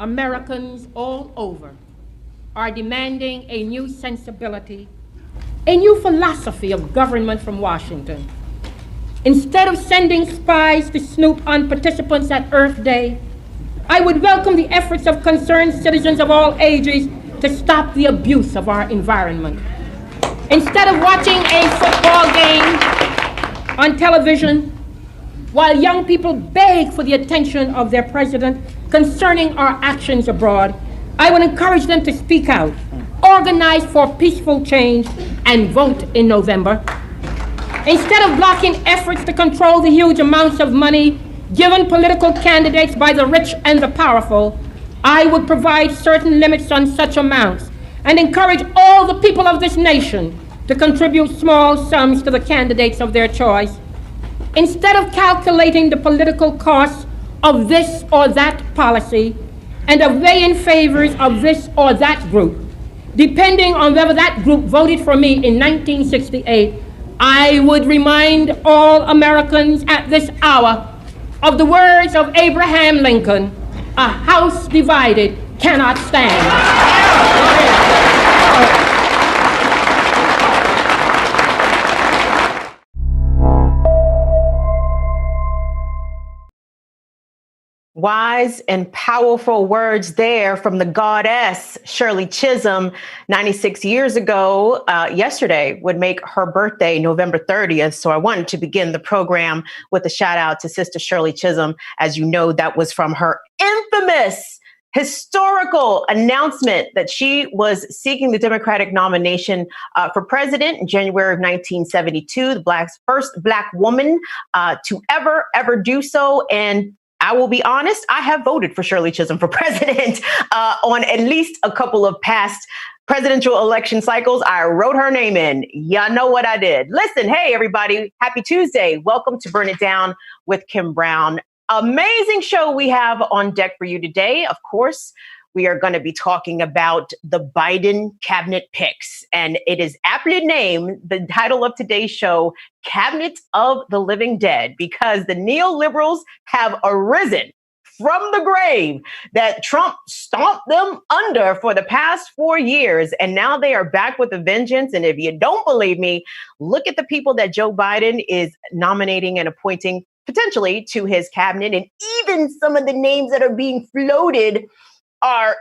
Americans all over are demanding a new sensibility, a new philosophy of government from Washington. Instead of sending spies to snoop on participants at Earth Day, I would welcome the efforts of concerned citizens of all ages to stop the abuse of our environment. Instead of watching a football game on television while young people beg for the attention of their president concerning our actions abroad, I would encourage them to speak out, organize for peaceful change, and vote in November. Instead of blocking efforts to control the huge amounts of money given political candidates by the rich and the powerful, I would provide certain limits on such amounts and encourage all the people of this nation to contribute small sums to the candidates of their choice. Instead of calculating the political costs of this or that policy and of weighing favors of this or that group, depending on whether that group voted for me in 1968, I would remind all Americans at this hour of the words of Abraham Lincoln, "A house divided cannot stand." Wise and powerful words there from the goddess Shirley Chisholm. 96 years ago, yesterday would make her birthday, November 30th. So I wanted to begin the program with a shout out to Sister Shirley Chisholm. As you know, that was from her infamous historical announcement that she was seeking the Democratic nomination for president in January of 1972, the first Black woman to ever do so. And I will be honest, I have voted for Shirley Chisholm for president on at least a couple of past presidential election cycles. I wrote her name in. Y'all know what I did. Listen, hey, everybody. Happy Tuesday. Welcome to Burn It Down with Kim Brown. Amazing show we have on deck for you today. Of course, we are going to be talking about the Biden cabinet picks, and it is aptly named the title of today's show, Cabinet of the Living Dead, because the neoliberals have arisen from the grave that Trump stomped them under for the past 4 years, and now they are back with a vengeance. And if you don't believe me, look at the people that Joe Biden is nominating and appointing potentially to his cabinet, and even some of the names that are being floated are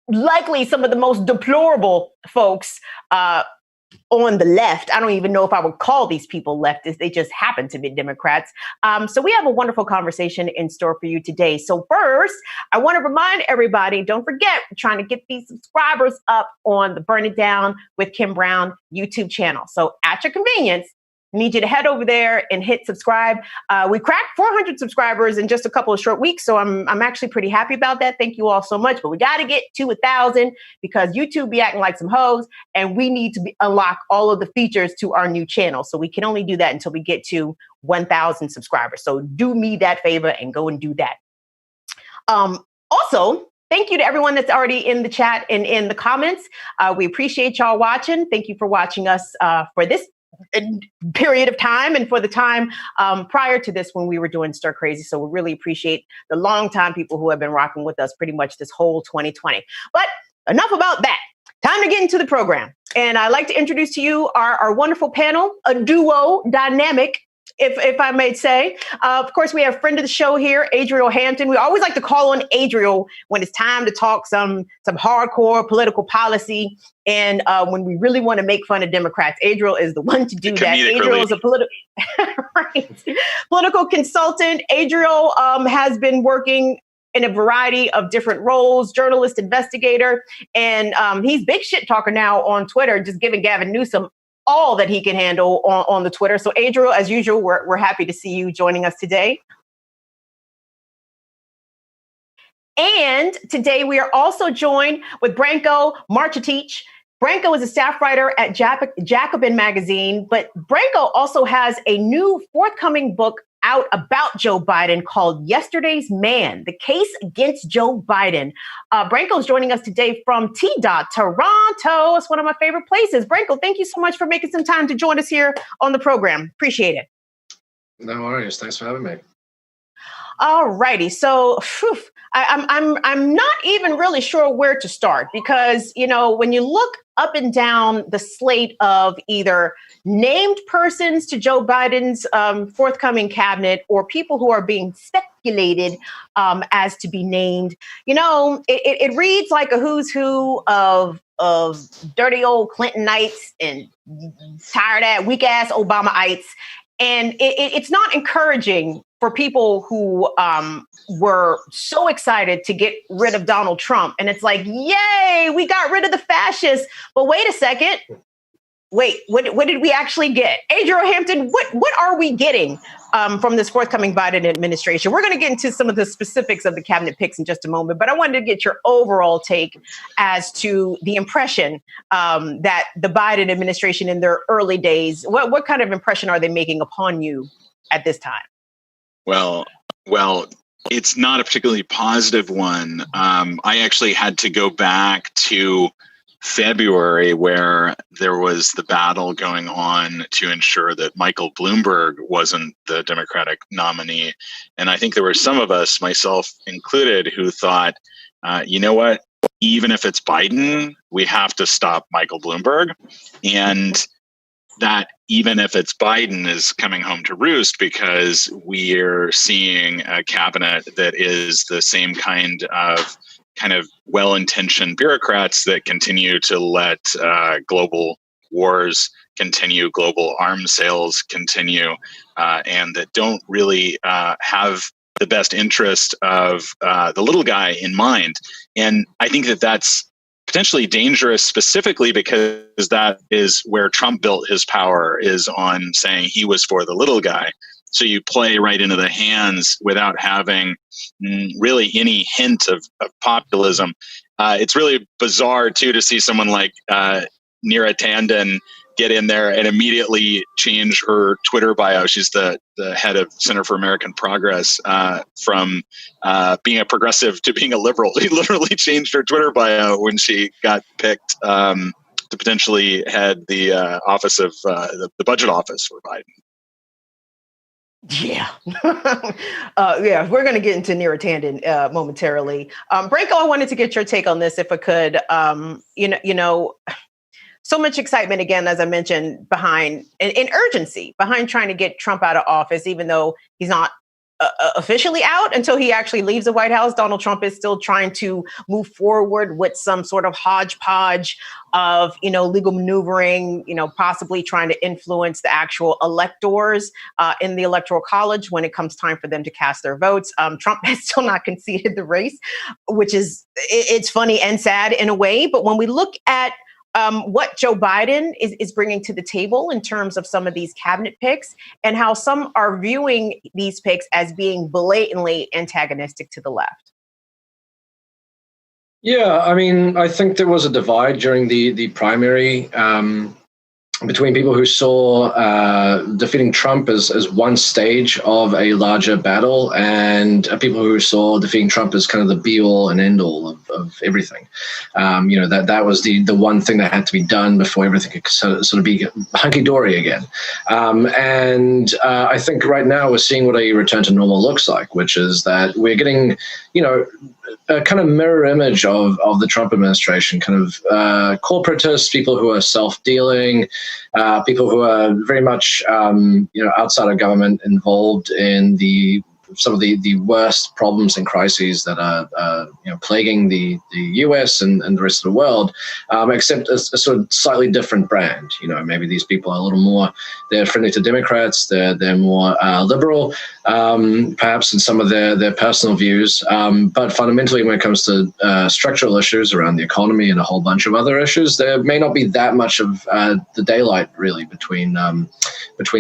likely some of the most deplorable folks on the left. I don't even know if I would call these people leftists. They just happen to be Democrats. So we have a wonderful conversation in store for you today. So first, I want to remind everybody, don't forget, we're trying to get these subscribers up on the Burn It Down with Kim Brown YouTube channel. So at your convenience, I need you to head over there and hit subscribe. We cracked 400 subscribers in just a couple of short weeks, so I'm actually pretty happy about that. Thank you all so much. But we got to get to 1,000 because YouTube be acting like some hoes, and we need to unlock all of the features to our new channel. So we can only do that until we get to 1,000 subscribers. So do me that favor and go and do that. Also, thank you to everyone that's already in the chat and in the comments. We appreciate y'all watching. Thank you for watching us for this period of time and for the time prior to this when we were doing Stir Crazy. So we really appreciate the longtime people who have been rocking with us pretty much this whole 2020. But enough about that. Time to get into the program. And I'd like to introduce to you our wonderful panel, a duo dynamic, if I may say. Of course, we have a friend of the show here, Adriel Hampton. We always like to call on Adriel when it's time to talk some hardcore political policy. And when we really want to make fun of Democrats, Adriel is the one to do that. Adriel is a political consultant. Adriel has been working in a variety of different roles, journalist, investigator, and he's big shit talker now on Twitter, just giving Gavin Newsom all that he can handle on the Twitter. So Adriel, as usual, we're happy to see you joining us today. And today we are also joined with Branko Marcetic. Branko is a staff writer at Jacobin magazine, but Branko also has a new forthcoming book out about Joe Biden called Yesterday's Man, The Case Against Joe Biden. Branko is joining us today from T-Dot, Toronto. It's one of my favorite places. Branko, thank you so much for making some time to join us here on the program. Appreciate it. No worries. Thanks for having me. All righty. So I'm not even really sure where to start because, when you look up and down the slate of either named persons to Joe Biden's forthcoming cabinet or people who are being speculated as to be named, it reads like a who's who of dirty old Clintonites and tired ass, weak ass Obamaites. And it's not encouraging for people who were so excited to get rid of Donald Trump. And it's like, yay, we got rid of the fascists. But wait a second. Wait, what did we actually get? Adriel Hampton, what are we getting from this forthcoming Biden administration? We're going to get into some of the specifics of the cabinet picks in just a moment, but I wanted to get your overall take as to the impression that the Biden administration in their early days, what kind of impression are they making upon you at this time? Well, it's not a particularly positive one. I actually had to go back to February, where there was the battle going on to ensure that Michael Bloomberg wasn't the Democratic nominee. And I think there were some of us, myself included, who thought, you know what, even if it's Biden, we have to stop Michael Bloomberg. And that even if it's Biden is coming home to roost, because we're seeing a cabinet that is the same kind of well-intentioned bureaucrats that continue to let global wars continue, global arms sales continue, and that don't really have the best interest of the little guy in mind. And I think that that's potentially dangerous, specifically because that is where Trump built his power, is on saying he was for the little guy. So you play right into the hands without having really any hint of populism. It's really bizarre, too, to see someone like Neera Tanden get in there and immediately change her Twitter bio. She's the head of Center for American Progress, from being a progressive to being a liberal. She literally changed her Twitter bio when she got picked to potentially head the office of the budget office for Biden. Yeah. We're going to get into Neera Tanden momentarily. Branko, I wanted to get your take on this, if I could. So much excitement, again, as I mentioned, behind and urgency behind trying to get Trump out of office, even though he's not officially out until he actually leaves the White House. Donald Trump is still trying to move forward with some sort of hodgepodge of, legal maneuvering, possibly trying to influence the actual electors in the Electoral College when it comes time for them to cast their votes. Trump has still not conceded the race, which is, it's funny and sad in a way. But when we look at what Joe Biden is bringing to the table in terms of some of these cabinet picks, and how some are viewing these picks as being blatantly antagonistic to the left. Yeah, I mean, I think there was a divide during the primary between people who saw defeating Trump as one stage of a larger battle, and people who saw defeating Trump as kind of the be-all and end-all of everything. That was the one thing that had to be done before everything could sort of be hunky-dory again. And I think right now we're seeing what a return to normal looks like, which is that we're getting, a kind of mirror image of the Trump administration, kind of corporatists, people who are self-dealing, people who are very much, outside of government, involved in some of the worst problems and crises that are plaguing the US and the rest of the world, except a sort of slightly different brand. Maybe these people are a little more, they're friendly to Democrats, they're more liberal, perhaps in some of their personal views. But fundamentally, when it comes to structural issues around the economy and a whole bunch of other issues, there may not be that much of the daylight really between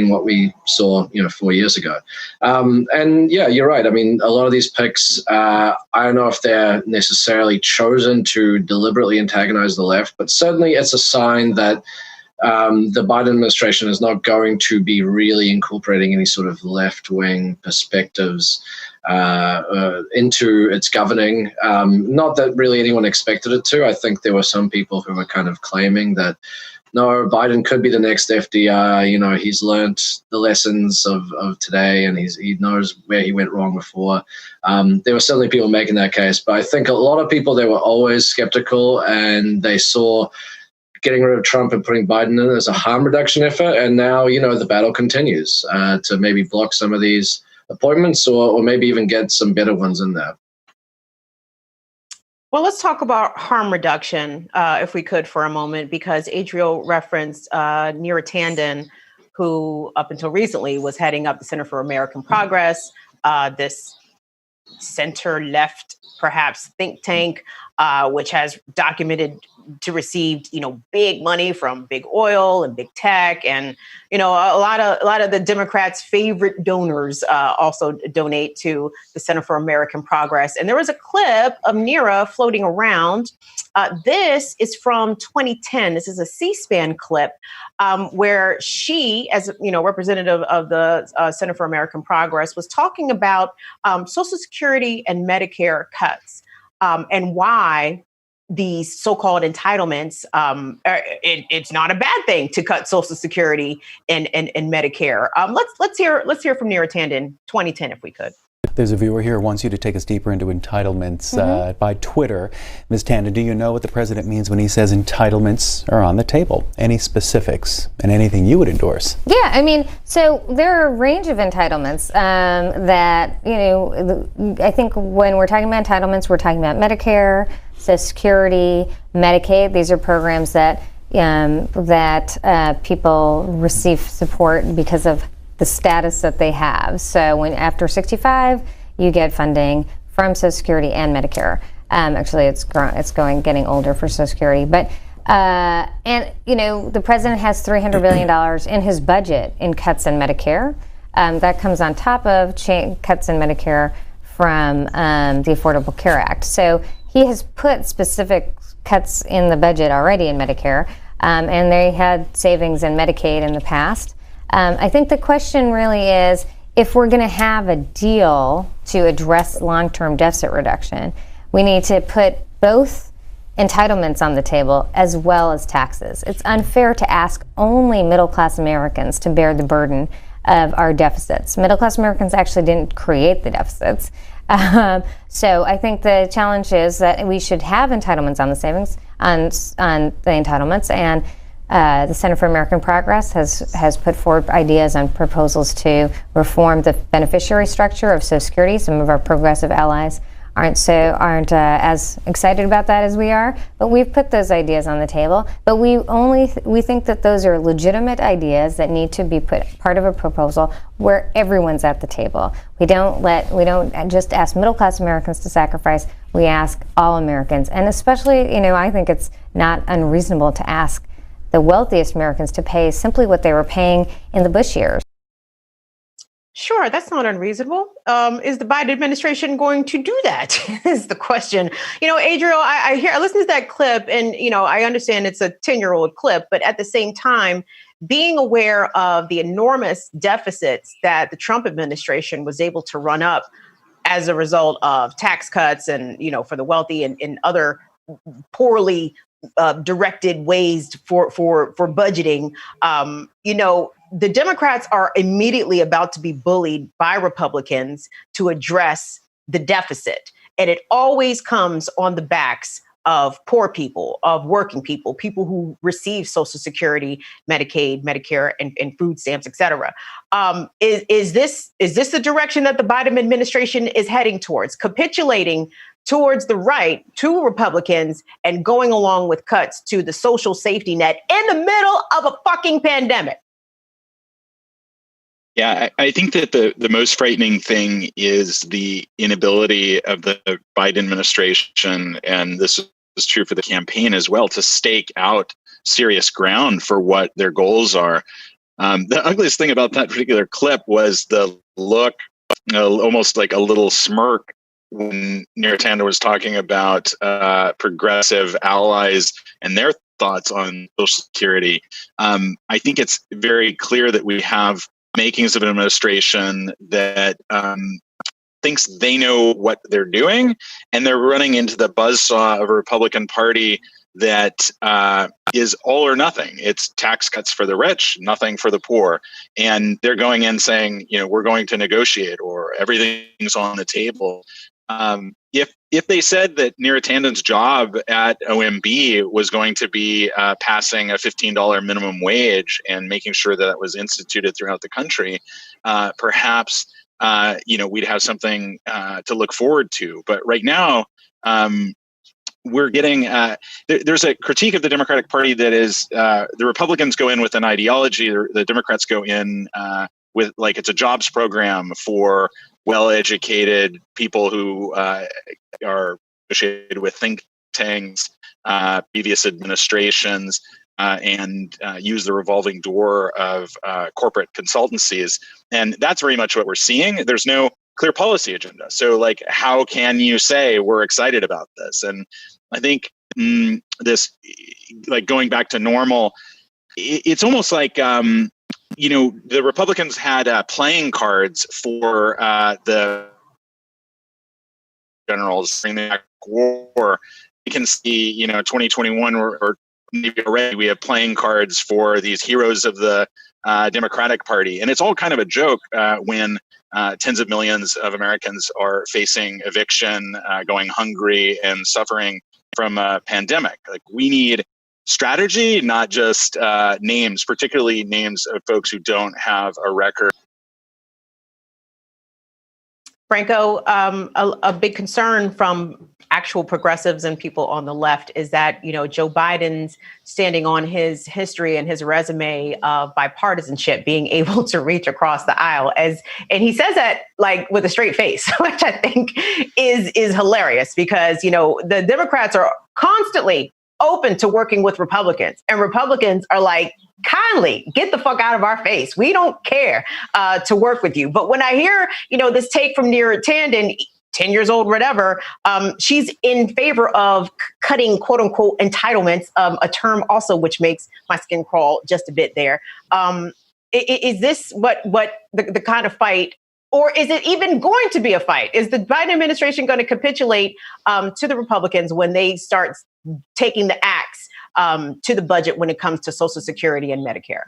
what we saw 4 years ago. And yeah, you're right. I mean, a lot of these picks, I don't know if they're necessarily chosen to deliberately antagonize the left, but certainly it's a sign that the Biden administration is not going to be really incorporating any sort of left-wing perspectives into its governing. Not that really anyone expected it to. I think there were some people who were kind of claiming that, no, Biden could be the next FDR. You know, he's learned the lessons of today, and he knows where he went wrong before. There were certainly people making that case, but I think a lot of people, they were always skeptical, and they saw getting rid of Trump and putting Biden in as a harm reduction effort. And now, you know, the battle continues to maybe block some of these appointments or maybe even get some better ones in there. Well, let's talk about harm reduction, if we could, for a moment, because Adriel referenced Neera Tanden, who up until recently was heading up the Center for American Progress, this center-left, perhaps, think tank, which has documented to receive, big money from big oil and big tech, and a lot of the Democrats' favorite donors also donate to the Center for American Progress. And there was a clip of Neera floating around. This is from 2010. This is a C-SPAN clip where she, as representative of the Center for American Progress, was talking about Social Security and Medicare cuts and why these so-called entitlements, it's not a bad thing to cut Social Security and Medicare. Let's hear from Neera Tanden, 2010, if we could. There's a viewer here who wants you to take us deeper into entitlements by Twitter. Ms. Tanden, do you know what the president means when he says entitlements are on the table? Any specifics and anything you would endorse? Yeah, I mean, so there are a range of entitlements that, I think when we're talking about entitlements, we're talking about Medicare, Social Security, Medicaid. These are programs that people receive support because of the status that they have. So when after 65, you get funding from Social Security and Medicare. Actually, it's getting older for Social Security. But the president has $300 billion in his budget in cuts in Medicare. That comes on top of cuts in Medicare from the Affordable Care Act. So he has put specific cuts in the budget already in Medicare, and they had savings in Medicaid in the past. I think the question really is, if we're going to have a deal to address long-term deficit reduction, we need to put both entitlements on the table as well as taxes. It's unfair to ask only middle-class Americans to bear the burden of our deficits. Middle-class Americans actually didn't create the deficits. So I think the challenge is that we should have entitlements on the savings, on the entitlements, and the Center for American Progress has put forward ideas and proposals to reform the beneficiary structure of Social Security. Some of our progressive allies aren't as excited about that as we are, but we've put those ideas on the table. But we think that those are legitimate ideas that need to be put part of a proposal where everyone's at the table. We don't just ask middle class Americans to sacrifice. We ask all Americans, and especially, I think it's not unreasonable to ask the wealthiest Americans to pay simply what they were paying in the Bush years. Sure, that's not unreasonable. Is the Biden administration going to do that? Is the question. Adriel, I listen to that clip, and I understand it's a 10-year-old clip, but at the same time, being aware of the enormous deficits that the Trump administration was able to run up as a result of tax cuts and for the wealthy and other poorly directed ways for budgeting, the Democrats are immediately about to be bullied by Republicans to address the deficit. And it always comes on the backs of poor people, of working people, people who receive Social Security, Medicaid, Medicare, and food stamps, et cetera. Is this the direction that the Biden administration is heading towards, capitulating towards the right to Republicans and going along with cuts to the social safety net in the middle of a fucking pandemic? Yeah, I think that the most frightening thing is the inability of the Biden administration, and this is true for the campaign as well, to stake out serious ground for what their goals are. The ugliest thing about that particular clip was the look, almost like a little smirk, when Neera Tanden was talking about progressive allies and their thoughts on Social Security. I think it's very clear that we have makings of an administration that thinks they know what they're doing, and they're running into the buzzsaw of a Republican Party that is all or nothing. It's tax cuts for the rich, nothing for the poor. And they're going in saying, we're going to negotiate, or everything's on the table. If they said that Neera Tanden's job at OMB was going to be passing a $15 minimum wage and making sure that was instituted throughout the country, perhaps we'd have something to look forward to. But right now, we're getting there's a critique of the Democratic Party that is the Republicans go in with an ideology, the Democrats go in with like it's a jobs program for well-educated people who are associated with think tanks, previous administrations, and use the revolving door of corporate consultancies. And that's very much what we're seeing. There's no clear policy agenda. So like, how can you say we're excited about this? And I think this, like going back to normal, it's almost like, the Republicans had playing cards for the generals during the Iraq War. You can see, 2021 or maybe already we have playing cards for these heroes of the Democratic Party. And it's all kind of a joke when tens of millions of Americans are facing eviction, going hungry, and suffering from a pandemic. Like, we need strategy, not just names, particularly names of folks who don't have a record. Branko, a big concern from actual progressives and people on the left is that, Joe Biden's standing on his history and his resume of bipartisanship, being able to reach across the aisle, and he says that like with a straight face, which I think is hilarious, because, the Democrats are constantly open to working with Republicans, and Republicans are like, kindly get the fuck out of our face. We don't care to work with you. But when I hear, this take from Neera Tanden, 10 years old, whatever, she's in favor of cutting quote unquote entitlements, a term also which makes my skin crawl just a bit there. Is this what the kind of fight, or is it even going to be a fight? Is the Biden administration going to capitulate to the Republicans when they start taking the axe to the budget when it comes to Social Security and Medicare?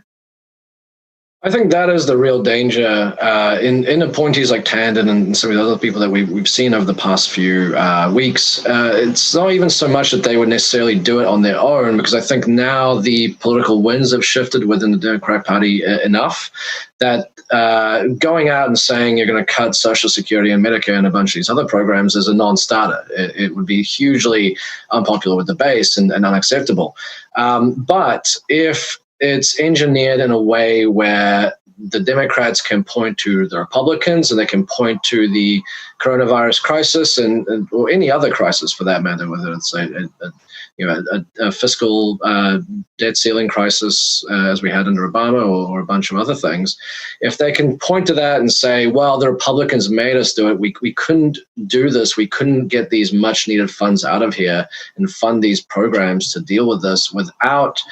I think that is the real danger in appointees like Tanden and some of the other people that we've seen over the past few weeks. It's not even so much that they would necessarily do it on their own, because I think now the political winds have shifted within the Democratic Party enough that going out and saying you're going to cut Social Security and Medicare and a bunch of these other programs is a non-starter. It would be hugely unpopular with the base and unacceptable. But if it's engineered in a way where the Democrats can point to the Republicans, and they can point to the coronavirus crisis or any other crisis for that matter, whether it's a fiscal debt ceiling crisis as we had under Obama, or a bunch of other things. If they can point to that and say, well, the Republicans made us do it, we couldn't do this, we couldn't get these much needed funds out of here and fund these programs to deal with this without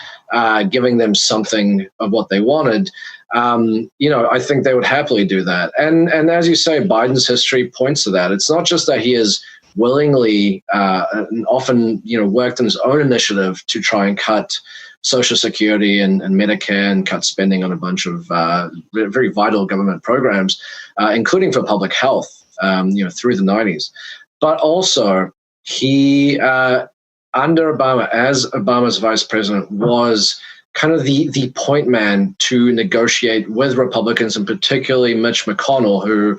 giving them something of what they wanted, I think they would happily do that. And as you say, Biden's history points to that. It's not just that he is willingly and often, worked on his own initiative to try and cut Social Security and Medicare and cut spending on a bunch of very vital government programs, including for public health, through the 90s. But also, he, under Obama, as Obama's vice president, was kind of the point man to negotiate with Republicans, and particularly Mitch McConnell, who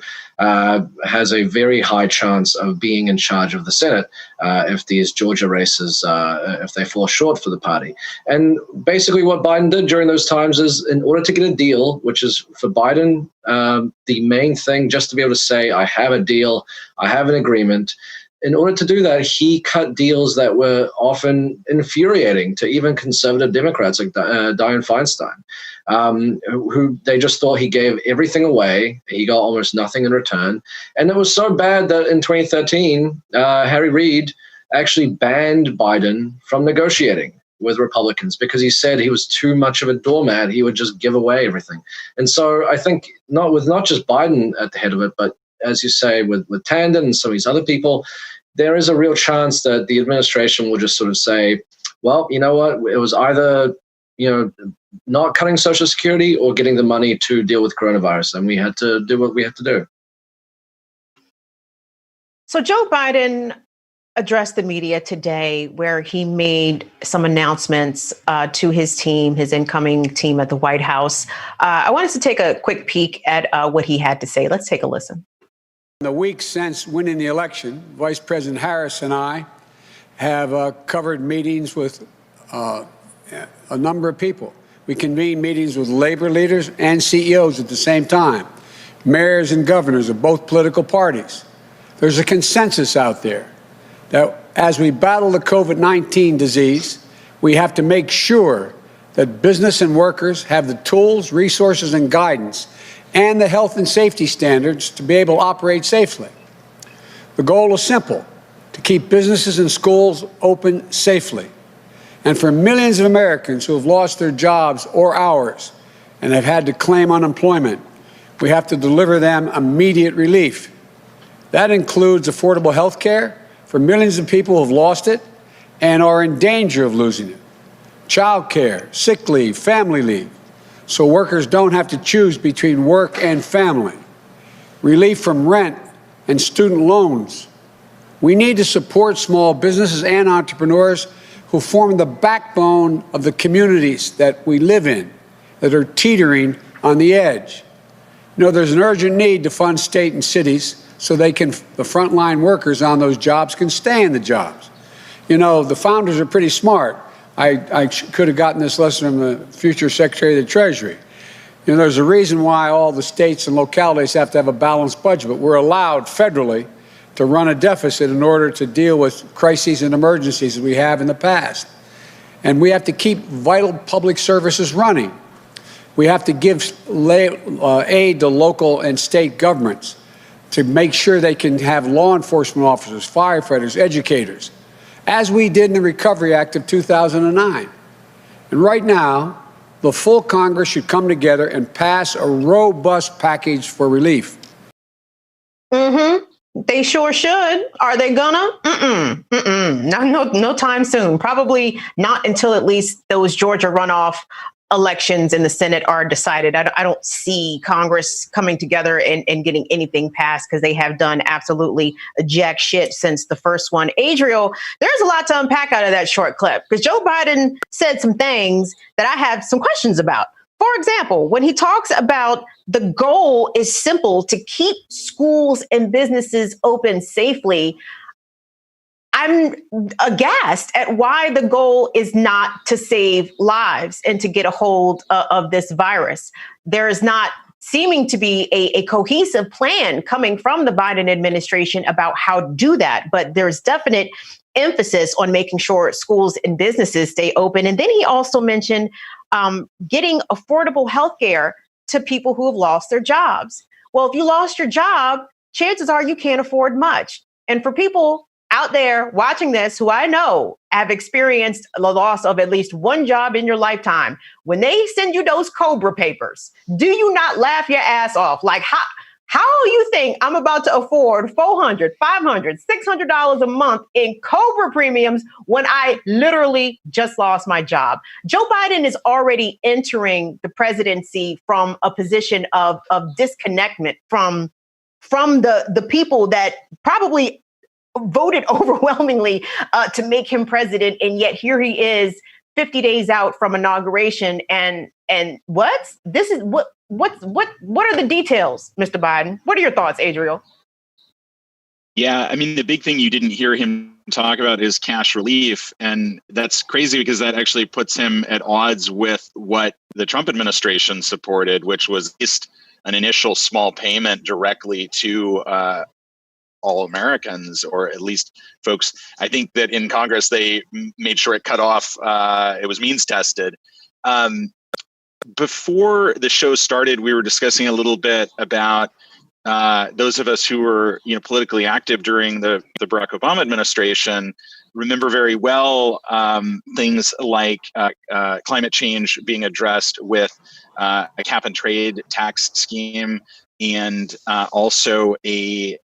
has a very high chance of being in charge of the Senate if these Georgia races, if they fall short for the party. And basically what Biden did during those times is, in order to get a deal, which is for Biden, the main thing, just to be able to say, I have a deal, I have an agreement. In order to do that, he cut deals that were often infuriating to even conservative Democrats like Dianne Feinstein, who they just thought he gave everything away. He got almost nothing in return. And it was so bad that in 2013, Harry Reid actually banned Biden from negotiating. with Republicans because he said he was too much of a doormat. He would just give away everything. And so I think not just Biden at the head of it, but as you say, with Tanden and some of these other people, there is a real chance that the administration will just sort of say, well, you know what, it was either, not cutting Social Security or getting the money to deal with coronavirus. And we had to do what we had to do. So Joe Biden addressed the media today where he made some announcements to his team, his incoming team at the White House. I want us to take a quick peek at what he had to say. Let's take a listen. In the weeks since winning the election, Vice President Harris and I have covered meetings with a number of people. We convened meetings with labor leaders and CEOs at the same time, mayors and governors of both political parties. There's a consensus out there that as we battle the COVID-19 disease, we have to make sure that business and workers have the tools, resources, and guidance and the health and safety standards to be able to operate safely. The goal is simple: to keep businesses and schools open safely. And for millions of Americans who have lost their jobs or hours and have had to claim unemployment, we have to deliver them immediate relief. That includes affordable health care for millions of people who have lost it and are in danger of losing it, child care, sick leave, family leave, so workers don't have to choose between work and family, relief from rent and student loans. We need to support small businesses and entrepreneurs who form the backbone of the communities that we live in, that are teetering on the edge. There's an urgent need to fund state and cities so the frontline workers on those jobs can stay in the jobs. The founders are pretty smart. I could have gotten this lesson from the future Secretary of the Treasury. There's a reason why all the states and localities have to have a balanced budget, but we're allowed federally to run a deficit in order to deal with crises and emergencies that we have in the past. And we have to keep vital public services running. We have to give aid to local and state governments to make sure they can have law enforcement officers, firefighters, educators, as we did in the Recovery Act of 2009. And right now, the full Congress should come together and pass a robust package for relief. They sure should. Are they gonna? No time soon. Probably not until at least those Georgia runoff elections in the Senate are decided. I don't see Congress coming together and getting anything passed because they have done absolutely jack shit since the first one. Adriel, there's a lot to unpack out of that short clip because Joe Biden said some things that I have some questions about. For example, when he talks about the goal is simple to keep schools and businesses open safely, I'm aghast at why the goal is not to save lives and to get a hold of this virus. There is not seeming to be a cohesive plan coming from the Biden administration about how to do that. But there's definite emphasis on making sure schools and businesses stay open. And then he also mentioned getting affordable health care to people who have lost their jobs. Well, if you lost your job, chances are you can't afford much. And for people out there watching this who I know have experienced the loss of at least one job in your lifetime, when they send you those COBRA papers, do you not laugh your ass off? Like, how do you think I'm about to afford $400, $500, $600 a month in COBRA premiums when I literally just lost my job? Joe Biden is already entering the presidency from a position of disconnectment from the people that probably voted overwhelmingly to make him president, and yet here he is 50 days out from inauguration. And what are the details, Mr. Biden? What are your thoughts, Adriel? Yeah, I mean, the big thing you didn't hear him talk about is cash relief. And that's crazy because that actually puts him at odds with what the Trump administration supported, which was just an initial small payment directly to all Americans, or at least folks. I think that in Congress, they made sure it cut off. It was means tested. Before the show started, we were discussing a little bit about those of us who were, politically active during the Barack Obama administration remember very well things like climate change being addressed with a cap and trade tax scheme, and also a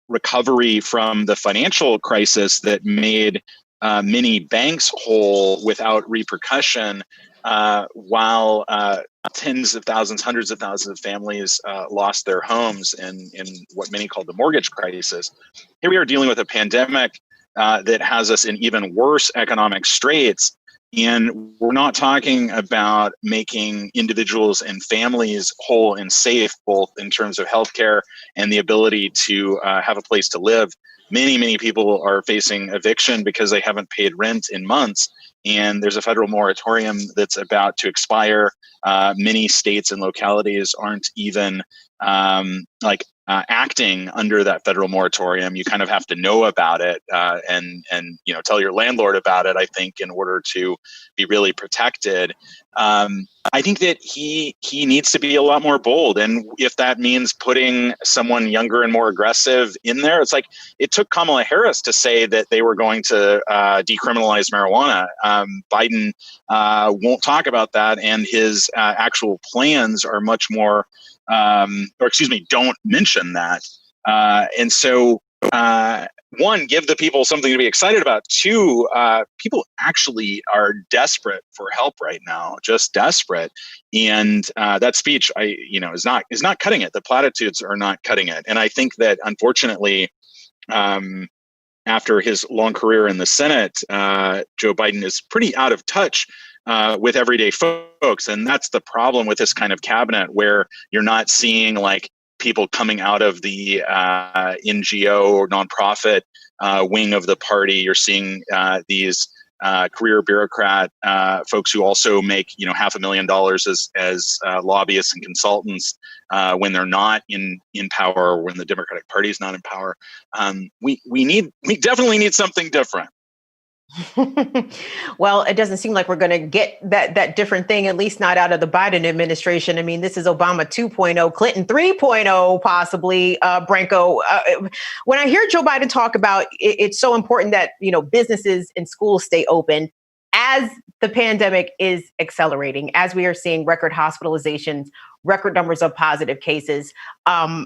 recovery from the financial crisis that made many banks whole without repercussion, while tens of thousands, hundreds of thousands of families lost their homes in what many call the mortgage crisis. Here we are dealing with a pandemic that has us in even worse economic straits. And we're not talking about making individuals and families whole and safe, both in terms of healthcare and the ability to have a place to live. Many, many people are facing eviction because they haven't paid rent in months. And there's a federal moratorium that's about to expire. Many states and localities aren't even acting under that federal moratorium. You kind of have to know about it and tell your landlord about it, I think, in order to be really protected. I think that he needs to be a lot more bold. And if that means putting someone younger and more aggressive in there, it's like it took Kamala Harris to say that they were going to decriminalize marijuana. Biden won't talk about that, and his actual plans are much more don't mention that. And so, one, give the people something to be excited about. Two, people actually are desperate for help right now, just desperate. And that speech, is not cutting it. The platitudes are not cutting it. And I think that, unfortunately, after his long career in the Senate, Joe Biden is pretty out of touch with everyday folks. And that's the problem with this kind of cabinet, where you're not seeing like people coming out of the NGO or nonprofit wing of the party. You're seeing these career bureaucrat folks who also make $500,000 as lobbyists and consultants when they're not in power, or when the Democratic Party is not in power. We definitely need something different. Well, it doesn't seem like we're going to get that different thing, at least not out of the Biden administration. I mean, this is Obama 2.0, Clinton 3.0, possibly. Branko, when I hear Joe Biden talk about it's so important that, businesses and schools stay open as the pandemic is accelerating, as we are seeing record hospitalizations, record numbers of positive cases. Do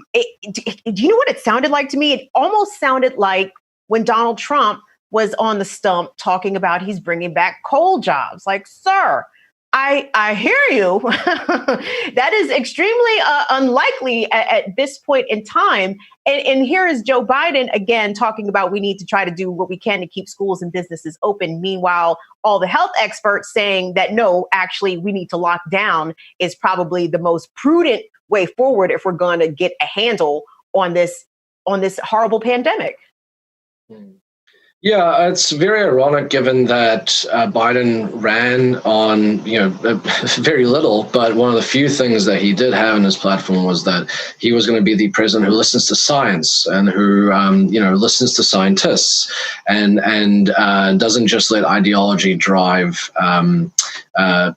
you know what it sounded like to me? It almost sounded like when Donald Trump was on the stump talking about he's bringing back coal jobs. Like, sir, I hear you. That is extremely unlikely at this point in time. And here is Joe Biden again talking about we need to try to do what we can to keep schools and businesses open. Meanwhile, all the health experts saying that no, actually, we need to lock down is probably the most prudent way forward if we're going to get a handle on this horrible pandemic. Yeah, it's very ironic given that Biden ran on, very little, but one of the few things that he did have in his platform was that he was going to be the president who listens to science and who, listens to scientists and doesn't just let ideology drive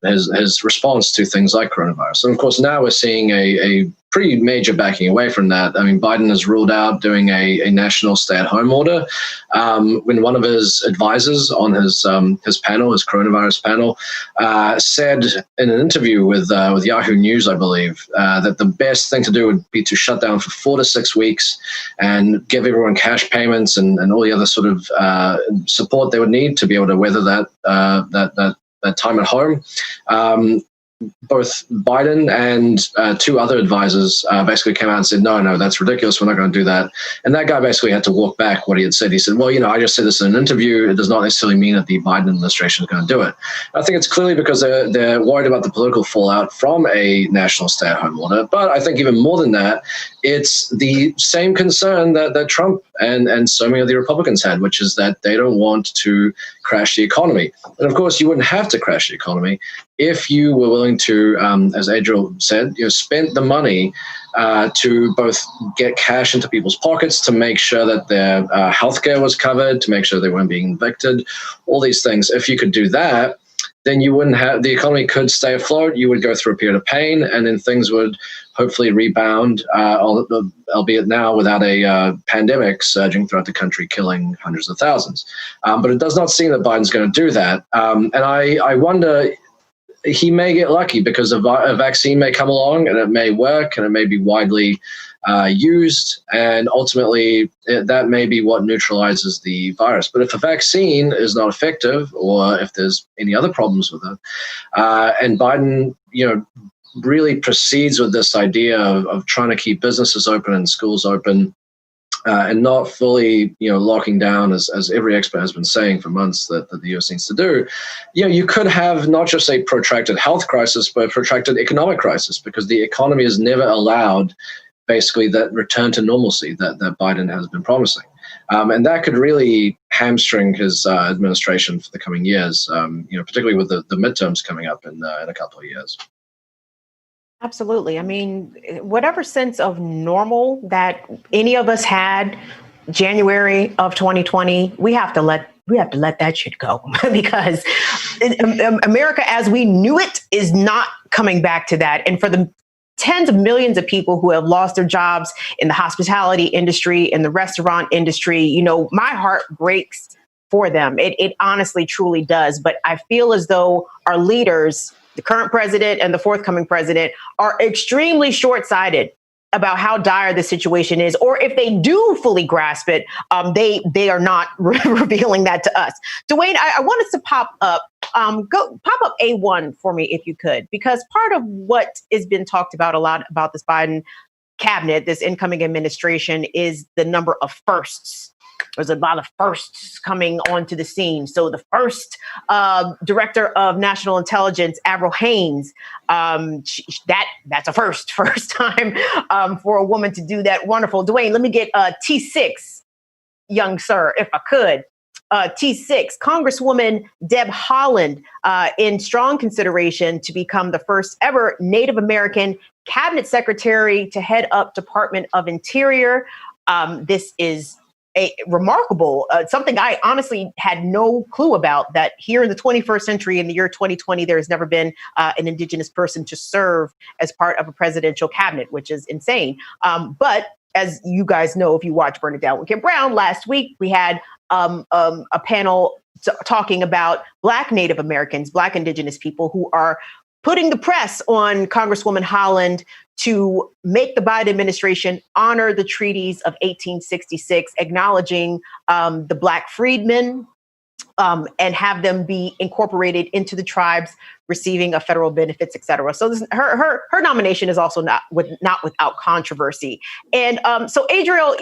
his response to things like coronavirus. And of course, now we're seeing a pretty major backing away from that. I mean, Biden has ruled out doing a national stay-at-home order. When one of his advisors on his panel, his coronavirus panel, said in an interview with Yahoo News, I believe, that the best thing to do would be to shut down for 4 to 6 weeks and give everyone cash payments and all the other sort of support they would need to be able to weather that time at home. Both Biden and two other advisors basically came out and said, no, that's ridiculous. We're not going to do that. And that guy basically had to walk back what he had said. He said, well, I just said this in an interview. It does not necessarily mean that the Biden administration is going to do it. I think it's clearly because they're worried about the political fallout from a national stay-at-home order. But I think even more than that, it's the same concern that Trump and so many of the Republicans had, which is that they don't want to crash the economy. And of course, you wouldn't have to crash the economy if you were willing to, as Adriel said, spend the money to both get cash into people's pockets, to make sure that their healthcare was covered, to make sure they weren't being evicted, all these things. If you could do that, then you wouldn't have, the economy could stay afloat. You would go through a period of pain, and then things would hopefully rebound, albeit now without a pandemic surging throughout the country, killing hundreds of thousands. But it does not seem that Biden's going to do that. And I wonder, he may get lucky because a vaccine may come along and it may work and it may be widely used. And ultimately, that may be what neutralizes the virus. But if a vaccine is not effective, or if there's any other problems with it, and Biden, really proceeds with this idea of trying to keep businesses open and schools open, and not fully, locking down, as every expert has been saying for months that the U.S. needs to do, you could have not just a protracted health crisis, but a protracted economic crisis, because the economy has never allowed basically that return to normalcy that Biden has been promising. And that could really hamstring his administration for the coming years, particularly with the midterms coming up in a couple of years. Absolutely. I mean, whatever sense of normal that any of us had January of 2020, we have to let that shit go because America as we knew it is not coming back to that. And for the tens of millions of people who have lost their jobs in the hospitality industry, in the restaurant industry, my heart breaks for them. It honestly, truly does. But I feel as though our leaders, the current president and the forthcoming president, are extremely short-sighted about how dire the situation is, or if they do fully grasp it, they are not revealing that to us. Dwayne, I want us to pop up A1 for me if you could, because part of what has been talked about a lot about this Biden cabinet, this incoming administration, is the number of firsts. There's a lot of firsts coming onto the scene. So the first director of national intelligence, Adriel Hampton, that's a first time for a woman to do that. Wonderful. Dwayne, let me get T6, young sir, if I could. T6, Congresswoman Deb Haaland, in strong consideration to become the first ever Native American cabinet secretary to head up Department of Interior. This is a remarkable, something I honestly had no clue about, that here in the 21st century, in the year 2020, there has never been an Indigenous person to serve as part of a presidential cabinet, which is insane. But as you guys know, if you watch Burn It Down with Kim Brown, last week we had a panel talking about Black Native Americans, Black Indigenous people who are putting the press on Congresswoman Haaland to make the Biden administration honor the treaties of 1866, acknowledging the Black freedmen, and have them be incorporated into the tribes receiving of federal benefits, et cetera. So her nomination is also not without controversy. And so Adriel,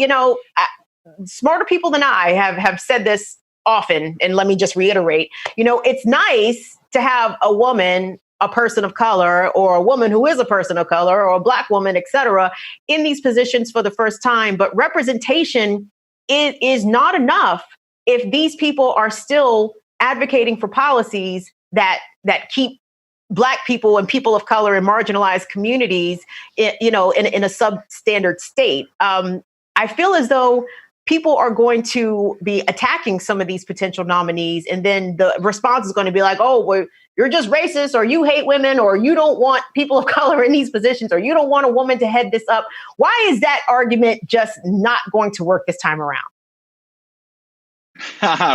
smarter people than I have said this often, and let me just reiterate, it's nice to have a woman, a person of color, or a woman who is a person of color, or a Black woman, et cetera, in these positions for the first time. But representation is not enough if these people are still advocating for policies that keep Black people and people of color in marginalized communities, in a substandard state. I feel as though people are going to be attacking some of these potential nominees, and then the response is going to be like, oh, well, you're just racist, or you hate women, or you don't want people of color in these positions, or you don't want a woman to head this up. Why is that argument just not going to work this time around?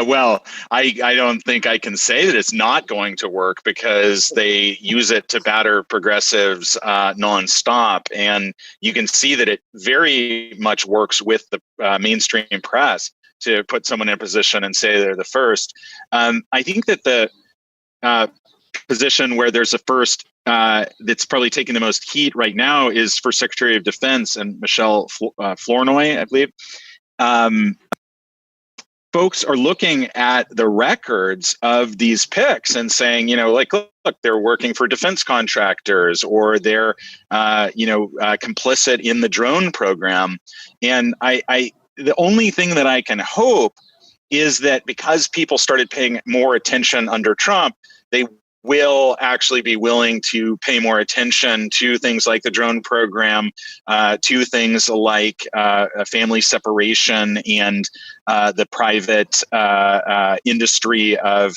Well, I don't think I can say that it's not going to work, because they use it to batter progressives nonstop. And you can see that it very much works with the mainstream press to put someone in a position and say they're the first. I think that the position where there's a first that's probably taking the most heat right now is for Secretary of Defense and Michelle Flournoy, I believe. Folks are looking at the records of these picks and saying, look, they're working for defense contractors, or they're, complicit in the drone program. And the only thing that I can hope is that because people started paying more attention under Trump, they will actually be willing to pay more attention to things like the drone program, to things like family separation and the private industry of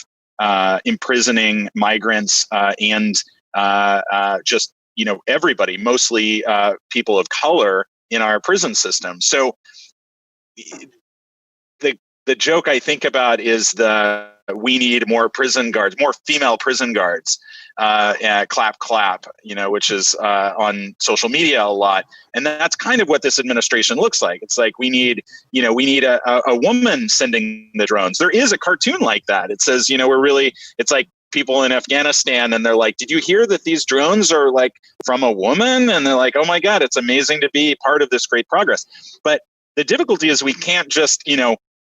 imprisoning migrants and just everybody, mostly people of color in our prison system. So the joke I think about is we need more prison guards, more female prison guards, clap, clap, which is on social media a lot. And that's kind of what this administration looks like. It's like we need a woman sending the drones. There is a cartoon like that. It says, it's like people in Afghanistan, and they're like, did you hear that these drones are like from a woman? And they're like, oh my God, it's amazing to be part of this great progress. But the difficulty is we can't just,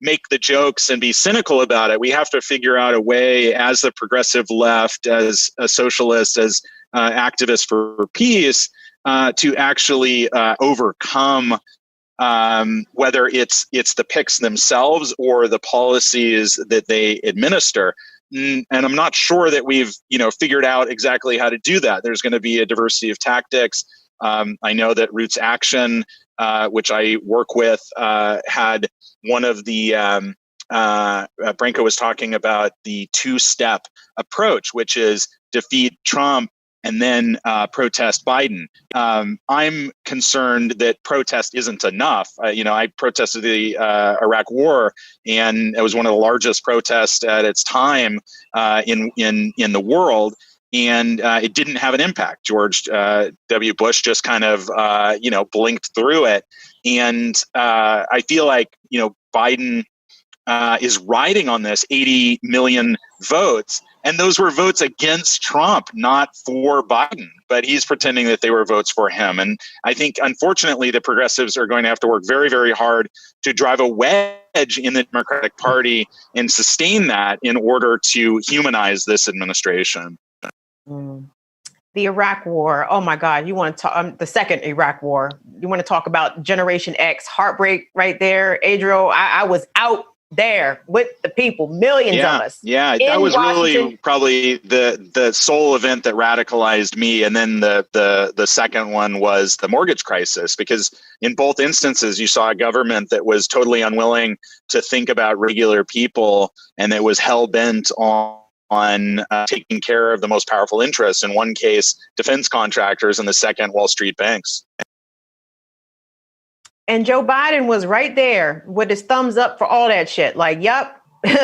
make the jokes and be cynical about it. We have to figure out a way, as the progressive left, as a socialist, as activists for peace, to actually overcome whether it's the picks themselves or the policies that they administer. And I'm not sure that we've figured out exactly how to do that. There's going to be a diversity of tactics. I know that Roots Action, which I work with, had one of the Branko was talking about the two-step approach, which is defeat Trump and then protest Biden. I'm concerned that protest isn't enough. I protested the Iraq War, and it was one of the largest protests at its time in the world. And it didn't have an impact. George W. Bush just kind of, blinked through it. And I feel like, Biden is riding on this 80 million votes. And those were votes against Trump, not for Biden. But he's pretending that they were votes for him. And I think, unfortunately, the progressives are going to have to work very, very hard to drive a wedge in the Democratic Party and sustain that in order to humanize this administration. The Iraq War. Oh my God. You want to talk the second Iraq War. You want to talk about Generation X, heartbreak right there. Adriel, I was out there with the people, millions of us. Yeah, that was really probably the sole event that radicalized me. And then the second one was the mortgage crisis, because in both instances, you saw a government that was totally unwilling to think about regular people, and it was hell-bent on taking care of the most powerful interests. In one case, defense contractors, and the second, Wall Street banks. And Joe Biden was right there with his thumbs up for all that shit. Like, yep,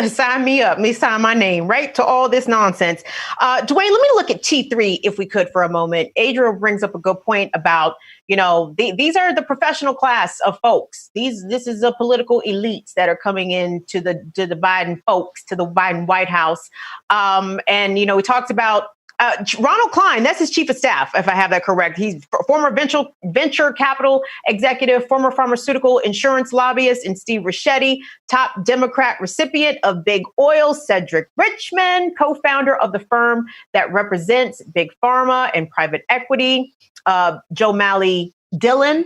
sign me up. Me sign my name right to all this nonsense. Dwayne, let me look at T3 if we could for a moment. Adriel brings up a good point about, these are the professional class of folks. This is the political elites that are coming in to the Biden folks, to the Biden White House. And we talked about Ronald Klein, that's his chief of staff, if I have that correct. He's former venture capital executive, former pharmaceutical insurance lobbyist, and Steve Ricchetti, top Democrat recipient of big oil, Cedric Richmond, co-founder of the firm that represents big pharma and private equity, Joe Malley Dillon.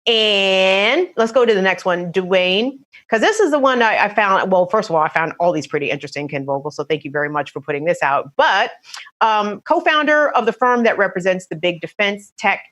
And let's go to the next one, Dwayne, because this is the one I found. Well, first of all, I found all these pretty interesting, Ken Vogel. So thank you very much for putting this out. But co-founder of the firm that represents the big defense tech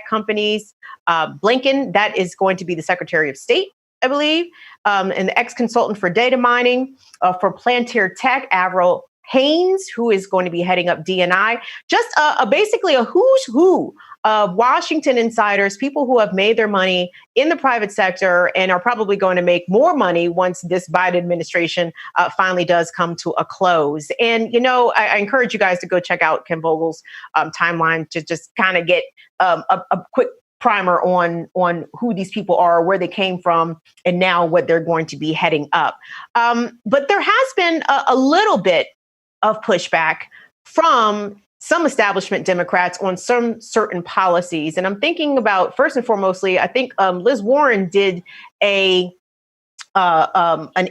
companies, Blinken, that is going to be the Secretary of State, I believe, and the ex-consultant for data mining for Plantier Tech, Avril Haines, who is going to be heading up D&I. Just basically a who's who of Washington insiders, people who have made their money in the private sector and are probably going to make more money once this Biden administration finally does come to a close. And, I encourage you guys to go check out Ken Vogel's timeline to just kind of get a quick primer on who these people are, where they came from, and now what they're going to be heading up. But there has been a little bit of pushback from some establishment Democrats on some certain policies. And I'm thinking about, first and foremostly, I think Liz Warren did an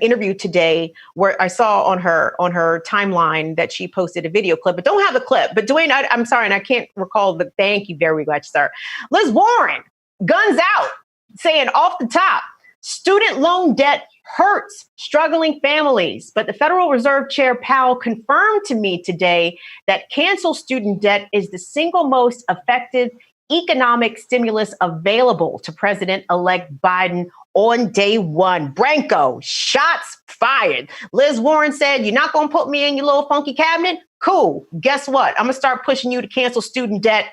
interview today where I saw on her timeline that she posted a video clip, but don't have the clip. But Dwayne, I'm sorry, and I can't recall the, thank you very much, sir. Liz Warren, guns out, saying off the top, student loan debt hurts struggling families. But the Federal Reserve Chair Powell confirmed to me today that canceled student debt is the single most effective economic stimulus available to President-elect Biden on day one. Branko, shots fired. Liz Warren said, you're not going to put me in your little funky cabinet? Cool. Guess what? I'm going to start pushing you to cancel student debt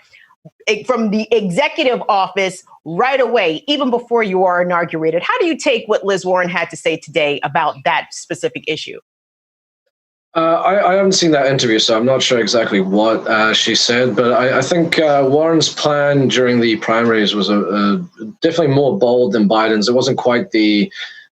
from the executive office right away, even before you are inaugurated. How do you take what Liz Warren had to say today about that specific issue? I haven't seen that interview, so I'm not sure exactly what she said, but I think Warren's plan during the primaries was definitely more bold than Biden's. It wasn't quite the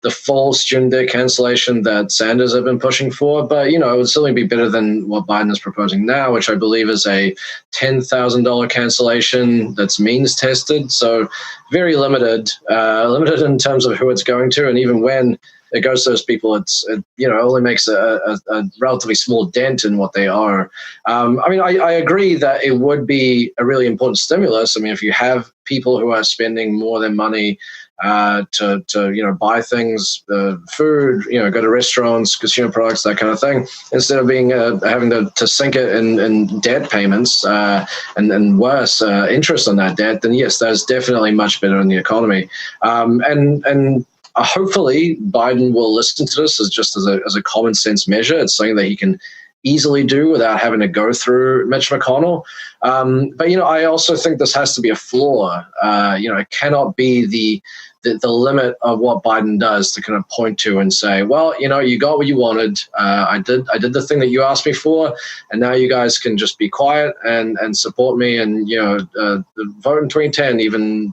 full student debt cancellation that Sanders had been pushing for, but, you know, it would certainly be better than what Biden is proposing now, which I believe is a $10,000 cancellation that's means tested. So very limited in terms of who it's going to, and even when it goes to those people, it only makes a relatively small dent in what they are. I agree that it would be a really important stimulus. I mean, if you have people who are spending more than money to buy things, food, go to restaurants, consumer products, that kind of thing, instead of being having to sink it in debt payments and worse, interest on that debt, then yes, that's definitely much better in the economy. Hopefully, Biden will listen to this as a common sense measure. It's something that he can easily do without having to go through Mitch McConnell. But I also think this has to be a floor. It cannot be the limit of what Biden does to kind of point to and say, well, you got what you wanted. I did the thing that you asked me for, and now you guys can just be quiet and support me and vote in 2010, even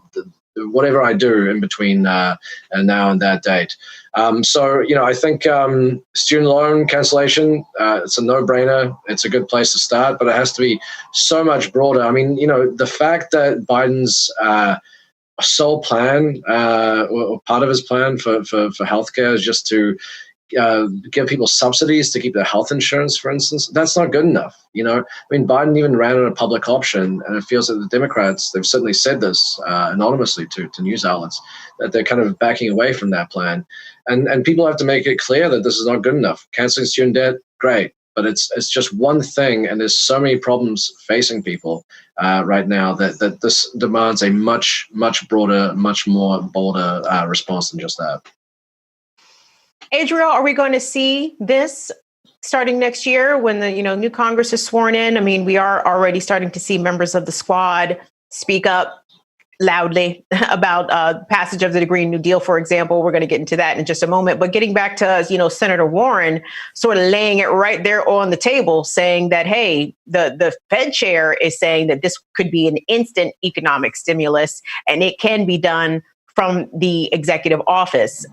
whatever I do in between now and that date. I think student loan cancellation, it's a no-brainer. It's a good place to start, but it has to be so much broader. I mean, the fact that Biden's sole plan or part of his plan for healthcare is just to give people subsidies to keep their health insurance, for instance, that's not good enough. Biden even ran on a public option, and it feels that the Democrats, they've certainly said this anonymously to news outlets, that they're kind of backing away from that plan. And people have to make it clear that this is not good enough. Canceling student debt, great, but it's just one thing, and there's so many problems facing people right now that this demands a much, much broader, much more bolder response than just that. Adriel, are we going to see this starting next year when the new Congress is sworn in? I mean, we are already starting to see members of the squad speak up loudly about passage of the Green New Deal, for example. We're going to get into that in just a moment. But getting back to, Senator Warren sort of laying it right there on the table, saying that, hey, the Fed chair is saying that this could be an instant economic stimulus and it can be done from the executive office.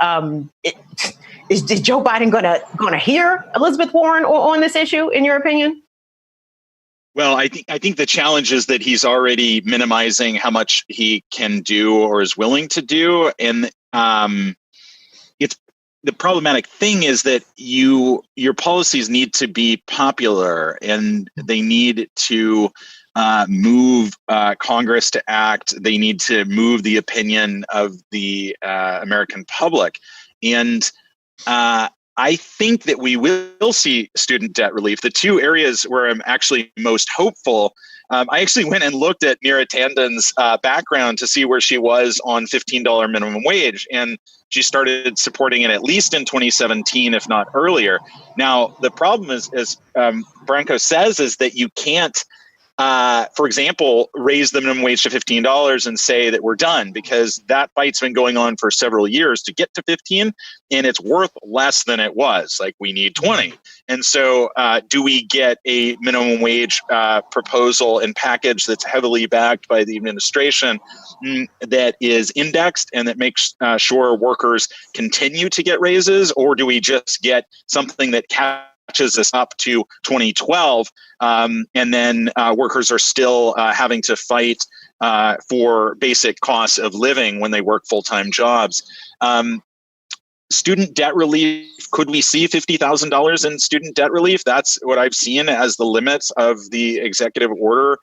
Is Joe Biden gonna hear Elizabeth Warren on this issue, in your opinion? Well, I think the challenge is that he's already minimizing how much he can do or is willing to do, and it's the problematic thing is that your policies need to be popular, and they need to move Congress to act. They need to move the opinion of the American public, and I think that we will see student debt relief. The two areas where I'm actually most hopeful, I actually went and looked at Neera Tanden's background to see where she was on $15 minimum wage, and she started supporting it at least in 2017, if not earlier. Now, the problem is, as Branko says, is that you can't, for example, raise the minimum wage to $15 and say that we're done, because that fight's been going on for several years to get to 15, and it's worth less than it was. Like, we need 20. And so do we get a minimum wage proposal and package that's heavily backed by the administration that is indexed and that makes sure workers continue to get raises, or do we just get something that catches us up to 2012, and then workers are still having to fight for basic costs of living when they work full-time jobs? Student debt relief, could we see $50,000 in student debt relief? That's what I've seen as the limits of the executive order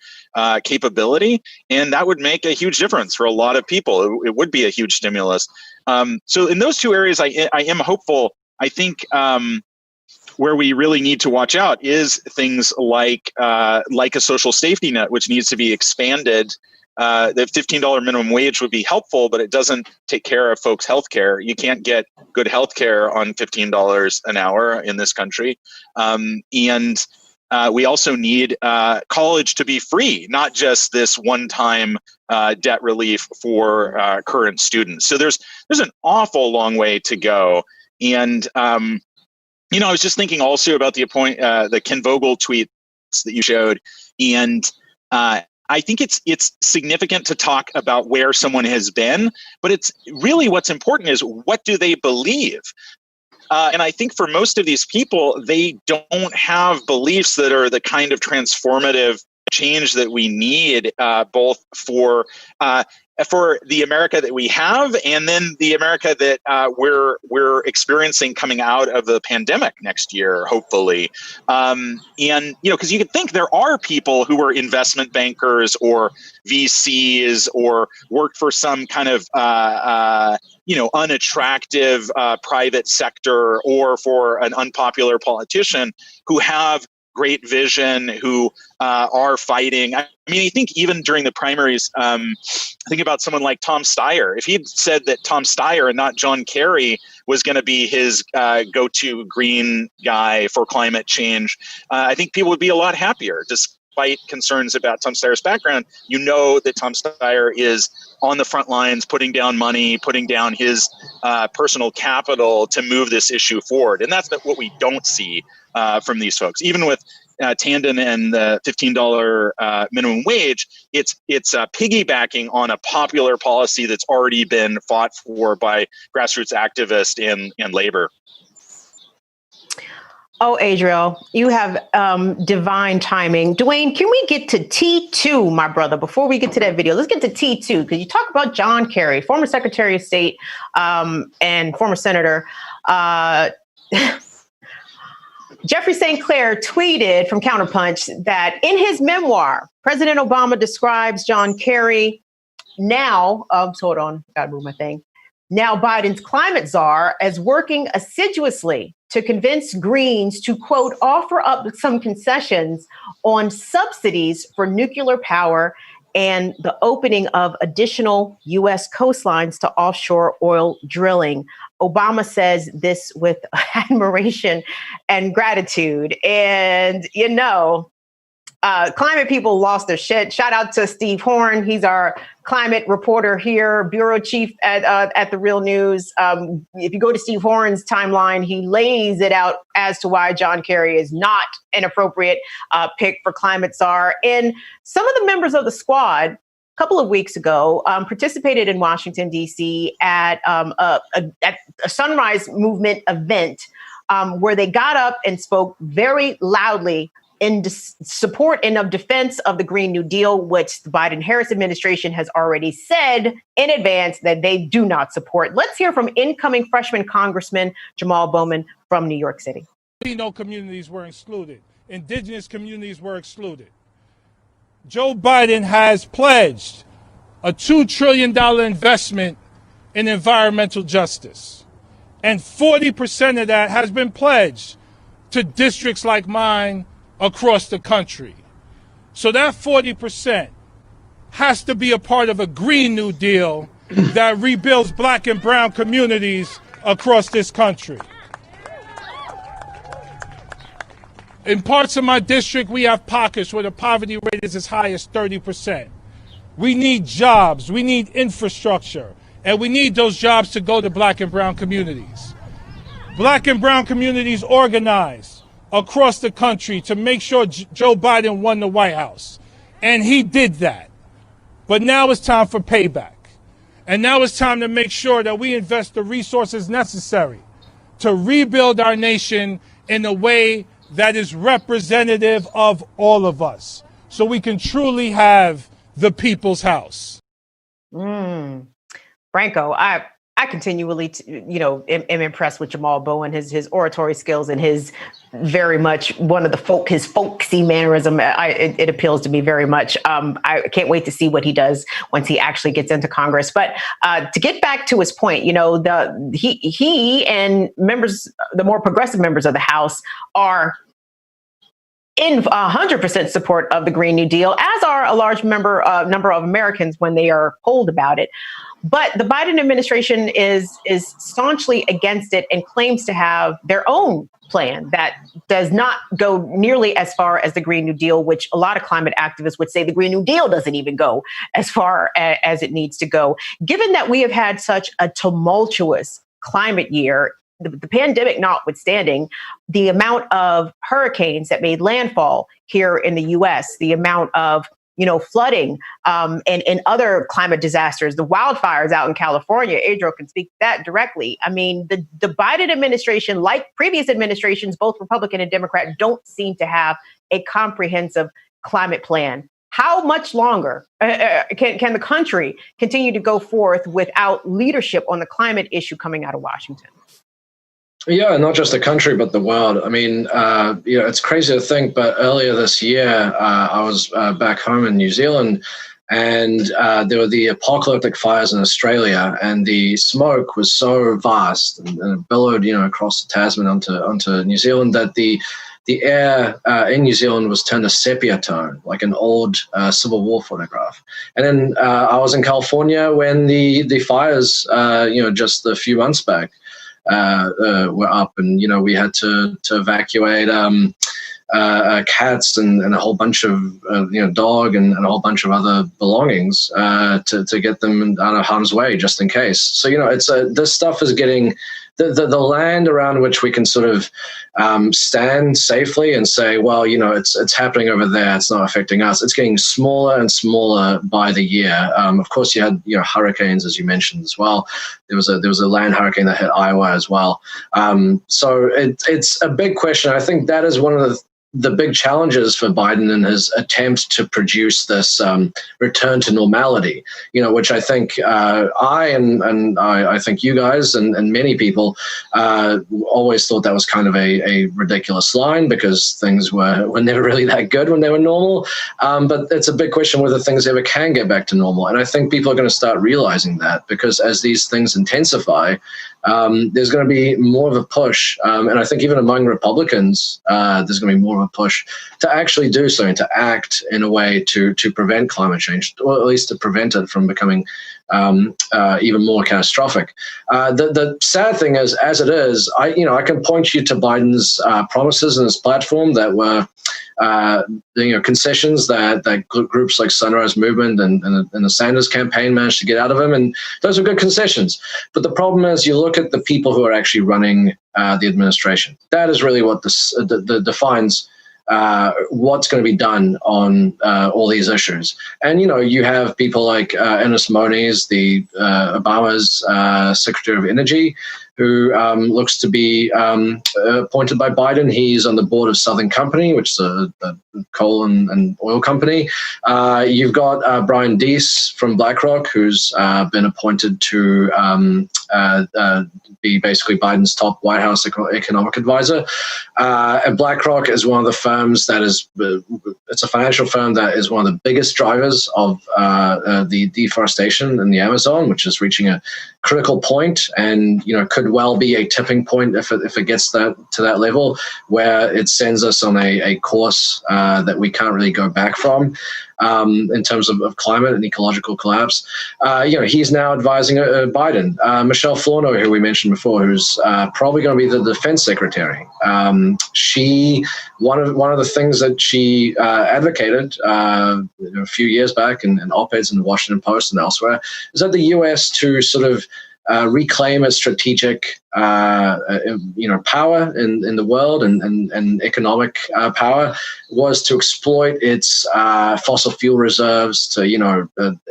capability, and that would make a huge difference for a lot of people. It would be a huge stimulus. So in those two areas, I am hopeful. I think where we really need to watch out is things like a social safety net, which needs to be expanded the $15 minimum wage would be helpful, but it doesn't take care of folks' health care. You can't get good health care on $15 an hour in this country. And we also need college to be free, not just this one-time debt relief for current students. So there's an awful long way to go. And I was just thinking also about the Ken Vogel tweets that you showed, and I think it's significant to talk about where someone has been, but it's really what's important is what do they believe? And I think for most of these people, they don't have beliefs that are the kind of transformative change that we need, both for the America that we have, and then the America that we're experiencing coming out of the pandemic next year, hopefully. Because you could think there are people who are investment bankers or VCs or work for some kind of unattractive private sector or for an unpopular politician who have great vision, who are fighting. I mean, I think even during the primaries, think about someone like Tom Steyer. If he'd said that Tom Steyer and not John Kerry was going to be his go-to green guy for climate change, I think people would be a lot happier. Despite concerns about Tom Steyer's background, you know that Tom Steyer is on the front lines, putting down money, putting down his personal capital to move this issue forward. And that's what we don't see from these folks. Even with Tanden and the $15 minimum wage, it's piggybacking on a popular policy that's already been fought for by grassroots activists and labor. Oh, Adriel, you have divine timing. Dwayne, can we get to T2, my brother, before we get to that video? Let's get to T2, because you talk about John Kerry, former Secretary of State and former Senator. Jeffrey St. Clair tweeted from Counterpunch that in his memoir, President Obama describes John Kerry, now Biden's climate czar, as working assiduously to convince Greens to, quote, offer up some concessions on subsidies for nuclear power and the opening of additional U.S. coastlines to offshore oil drilling. Obama says this with admiration and gratitude. And, climate people lost their shit. Shout out to Steve Horn. He's our climate reporter here, bureau chief at The Real News. If you go to Steve Horn's timeline, he lays it out as to why John Kerry is not an appropriate pick for climate czar. And some of the members of the squad a couple of weeks ago participated in Washington, D.C. at a Sunrise Movement event where they got up and spoke very loudly in support and of defense of the Green New Deal, which the Biden-Harris administration has already said in advance that they do not support. Let's hear from incoming freshman Congressman Jamal Bowman from New York City. Latino communities were excluded. Indigenous communities were excluded. Joe Biden has pledged a $2 trillion investment in environmental justice. And 40% of that has been pledged to districts like mine across the country. So that 40% has to be a part of a Green New Deal that rebuilds Black and brown communities across this country. In parts of my district, we have pockets where the poverty rate is as high as 30%. We need jobs, we need infrastructure, and we need those jobs to go to Black and brown communities. Black and brown communities organize across the country to make sure Joe Biden won the White House. And he did that. But now it's time for payback. And now it's time to make sure that we invest the resources necessary to rebuild our nation in a way that is representative of all of us, so we can truly have the people's house. Branko, I continually, am impressed with Jamal Bowen, his oratory skills and his very much one of the his folksy mannerism. It appeals to me very much. I can't wait to see what he does once he actually gets into Congress. But to get back to his point, he and the more progressive members of the House are in 100% support of the Green New Deal, as are a large number of Americans when they are polled about it. But the Biden administration is staunchly against it and claims to have their own plan that does not go nearly as far as the Green New Deal, which a lot of climate activists would say the Green New Deal doesn't even go as far as it needs to go. Given that we have had such a tumultuous climate year, the pandemic notwithstanding, the amount of hurricanes that made landfall here in the U.S., the amount of flooding and other climate disasters, the wildfires out in California, Adriel can speak to that directly. I mean, the Biden administration, like previous administrations, both Republican and Democrat, don't seem to have a comprehensive climate plan. How much longer can the country continue to go forth without leadership on the climate issue coming out of Washington? Yeah, not just the country, but the world. I mean, it's crazy to think, but earlier this year, I was back home in New Zealand, and there were the apocalyptic fires in Australia, and the smoke was so vast and it billowed, across the Tasman onto New Zealand that the air in New Zealand was turned a sepia tone, like an old Civil War photograph. And then I was in California when the fires, just a few months back, were up, and we had to evacuate cats and a whole bunch of dog and a whole bunch of other belongings to get them out of harm's way just in case. So it's this stuff is getting the land around which we can sort of stand safely and say, well, it's happening over there, it's not affecting us. It's getting smaller and smaller by the year. Of course, you had hurricanes, as you mentioned as well. There was a land hurricane that hit Iowa as well. So it's a big question. I think that is one of the big challenges for Biden in his attempt to produce this return to normality, which I think I think you guys and many people always thought that was kind of a ridiculous line because things were never really that good when they were normal. But it's a big question whether things ever can get back to normal. And I think people are going to start realizing that because as these things intensify, there's going to be more of a push. And I think even among Republicans, there's going to be more of a push to actually do something, to act in a way to prevent climate change, or at least to prevent it from becoming even more catastrophic. The sad thing is, as it is, I can point you to Biden's promises in his platform that were concessions that groups like Sunrise Movement and the Sanders campaign managed to get out of him, and those are good concessions. But the problem is, you look at the people who are actually running the administration. That is really what defines what's going to be done on all these issues. And, you have people like Ernest Moniz, the Obama's Secretary of Energy, who looks to be appointed by Biden. He's on the board of Southern Company, which is a coal and oil company. You've got Brian Deese from BlackRock, who's been appointed to be basically Biden's top White House economic advisor. And BlackRock is one of the firms that it's a financial firm that is one of the biggest drivers of the deforestation in the Amazon, which is reaching a critical point and, could well be a tipping point if it gets to that level where it sends us on a course that we can't really go back from in terms of climate and ecological collapse. He's now advising Biden. Michelle Flournoy, who we mentioned before, who's probably going to be the defense secretary. One of the things that she advocated a few years back in op-eds in the Washington Post and elsewhere is that the U.S. to sort of reclaim its strategic, power in the world and economic power was to exploit its fossil fuel reserves to,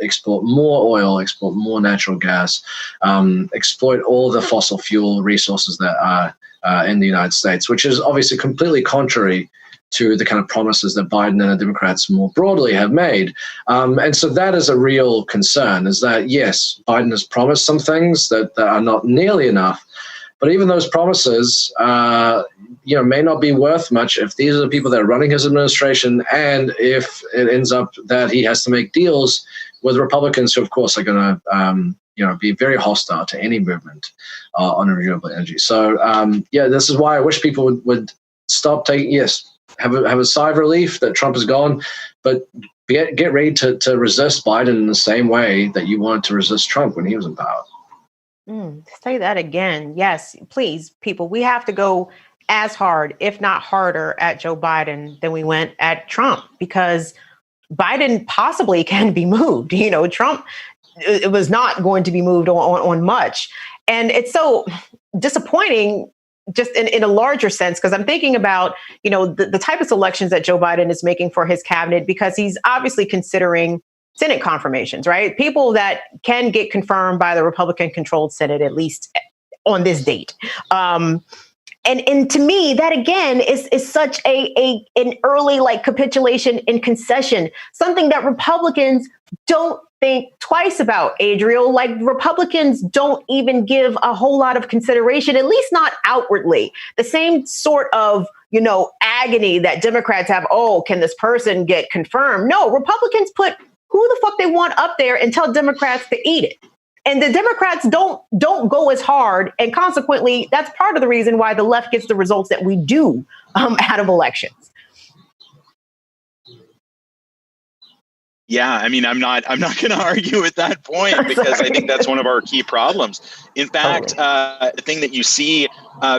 export more oil, export more natural gas, exploit all the fossil fuel resources that are in the United States, which is obviously completely contrary to the kind of promises that Biden and the Democrats more broadly have made. And so that is a real concern, is that, yes, Biden has promised some things that are not nearly enough, but even those promises, may not be worth much if these are the people that are running his administration, and if it ends up that he has to make deals with Republicans who, of course, are going to be very hostile to any movement on renewable energy. So, this is why I wish people would stop taking, yes. have a sigh of relief that Trump is gone, but get ready to resist Biden in the same way that you wanted to resist Trump when he was in power. Say that again. Yes, please, people. We have to go as hard, if not harder, at Joe Biden than we went at Trump, because Biden possibly can be moved. Trump, it was not going to be moved on much. And it's so disappointing just in a larger sense, because I'm thinking about, the type of selections that Joe Biden is making for his cabinet, because he's obviously considering Senate confirmations, right? People that can get confirmed by the Republican-controlled Senate, at least on this date. And to me, that again is such an early capitulation and concession, something that Republicans don't think twice about, Adriel. Republicans don't even give a whole lot of consideration, at least not outwardly. The same sort of, agony that Democrats have. Oh, can this person get confirmed? No, Republicans put who the fuck they want up there and tell Democrats to eat it. And the Democrats don't go as hard. And consequently, that's part of the reason why the left gets the results that we do out of elections. Yeah, I mean, I'm not going to argue with that point, because I think that's one of our key problems. In fact, the thing that you see